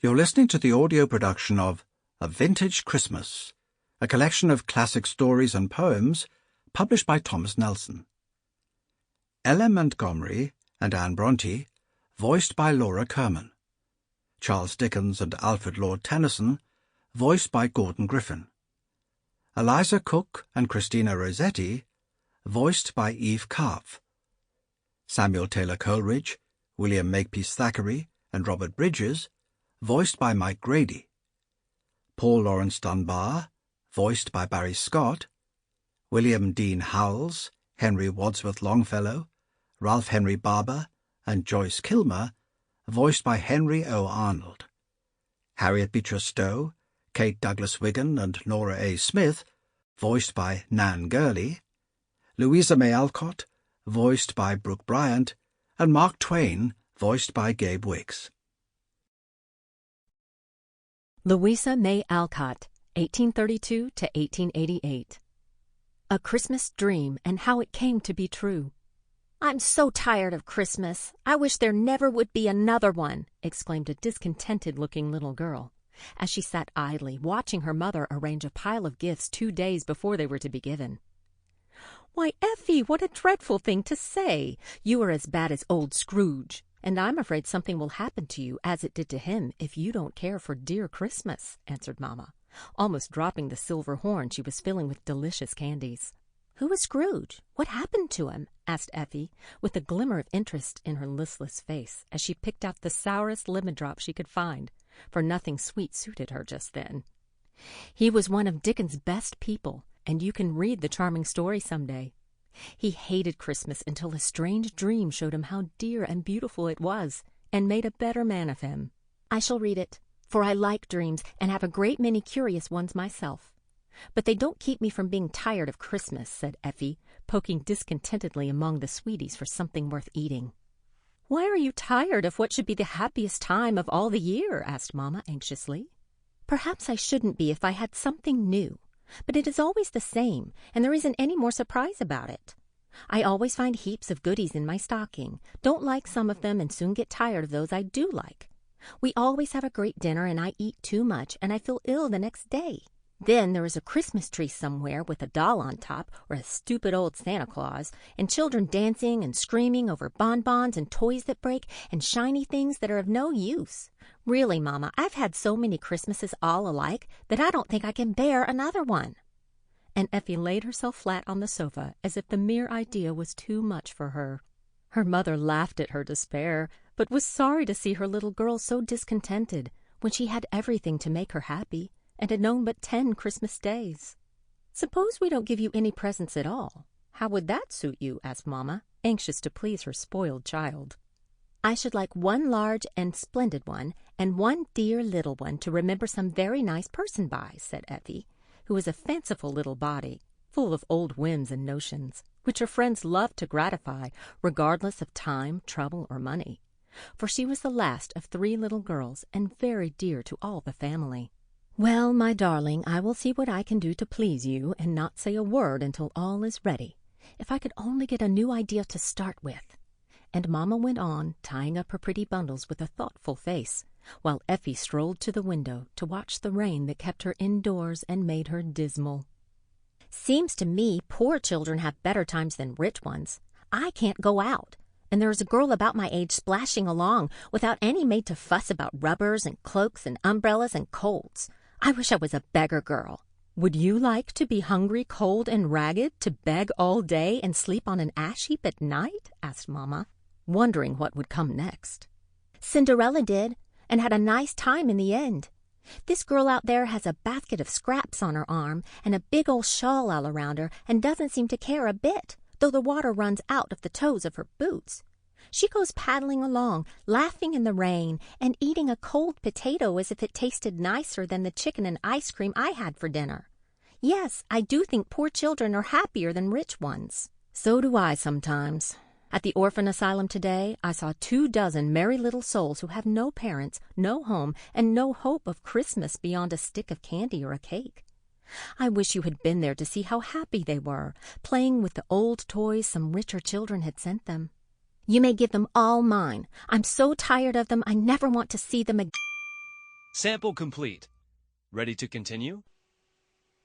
You're listening to the audio production of A Vintage Christmas, a collection of classic stories and poems published by Thomas Nelson. L.M. Montgomery and Anne Bronte, voiced by Laura Kerman. Charles Dickens and Alfred Lord Tennyson, voiced by Gordon Griffin. Eliza Cook and Christina Rossetti, voiced by Eve Carve. Samuel Taylor Coleridge, William Makepeace Thackeray, and Robert Bridges, voiced by Mike Grady. Paul Laurence Dunbar, voiced by Barry Scott. William Dean Howells, Henry Wadsworth Longfellow, Ralph Henry Barber, and Joyce Kilmer, voiced by Henry O. Arnold. Harriet Beecher Stowe, Kate Douglas Wiggin, and Nora A. Smith, voiced by Nan Gurley. Louisa May Alcott, voiced by Brooke Bryant, and Mark Twain, voiced by Gabe Wiggs. Louisa May Alcott, 1832 to 1888. A Christmas Dream and How It Came to Be True. "I'm so tired of Christmas. I wish there never would be another one," exclaimed a discontented-looking little girl, as she sat idly watching her mother arrange a pile of gifts 2 days before they were to be given. "Why, Effie, what a dreadful thing to say! You are as bad as old Scrooge, and I'm afraid something will happen to you as it did to him if you don't care for dear Christmas," answered Mamma, almost dropping the silver horn she was filling with delicious candies. "Who is Scrooge? What happened to him?" asked Effie, with a glimmer of interest in her listless face as she picked out the sourest lemon drop she could find, for nothing sweet suited her just then. "He was one of Dickens' best people, and you can read the charming story some day. He hated Christmas until a strange dream showed him how dear and beautiful it was, and made a better man of him." "I shall read it, for I like dreams and have a great many curious ones myself. But they don't keep me from being tired of Christmas," said Effie, poking discontentedly among the sweeties for something worth eating. "Why are you tired of what should be the happiest time of all the year?" asked Mamma anxiously. "Perhaps I shouldn't be if I had something new. But it is always the same, and there isn't any more surprise about it. I always find heaps of goodies in my stocking, don't like some of them, and soon get tired of those I do like. We always have a great dinner, and I eat too much, and I feel ill the next day. Then there is a Christmas tree somewhere with a doll on top, or a stupid old Santa Claus, and children dancing and screaming over bonbons and toys that break and shiny things that are of no use. Really, Mamma, I've had so many Christmases all alike that I don't think I can bear another one." And Effie laid herself flat on the sofa as if the mere idea was too much for her. Her mother laughed at her despair, but was sorry to see her little girl so discontented when she had everything to make her happy, and had known but 10 Christmas days. "Suppose we don't give you any presents at all. How would that suit you?" asked Mamma, anxious to please her spoiled child. "I should like one large and splendid one, and one dear little one to remember some very nice person by," said Effie, who was a fanciful little body, full of old whims and notions, which her friends loved to gratify, regardless of time, trouble, or money, for she was the last of 3 little girls and very dear to all the family. "Well, my darling, I will see what I can do to please you, and not say a word until all is ready. If I could only get a new idea to start with." And Mamma went on, tying up her pretty bundles with a thoughtful face, while Effie strolled to the window to watch the rain that kept her indoors and made her dismal. "Seems to me poor children have better times than rich ones. I can't go out, and there is a girl about my age splashing along without any maid to fuss about rubbers and cloaks and umbrellas and colds. I wish I was a beggar girl." "Would you like to be hungry, cold, and ragged, to beg all day and sleep on an ash heap at night?" asked Mamma, wondering what would come next. "Cinderella did, and had a nice time in the end. This girl out there has a basket of scraps on her arm and a big old shawl all around her, and doesn't seem to care a bit, though the water runs out of the toes of her boots. She goes paddling along, laughing in the rain, and eating a cold potato as if it tasted nicer than the chicken and ice cream I had for dinner. Yes, I do think poor children are happier than rich ones." "So do I sometimes. At the orphan asylum today, I saw 24 merry little souls who have no parents, no home, and no hope of Christmas beyond a stick of candy or a cake. I wish you had been there to see how happy they were, playing with the old toys some richer children had sent them." "You may give them all mine. I'm so tired of them I never want to see them again." Sample complete. Ready to continue?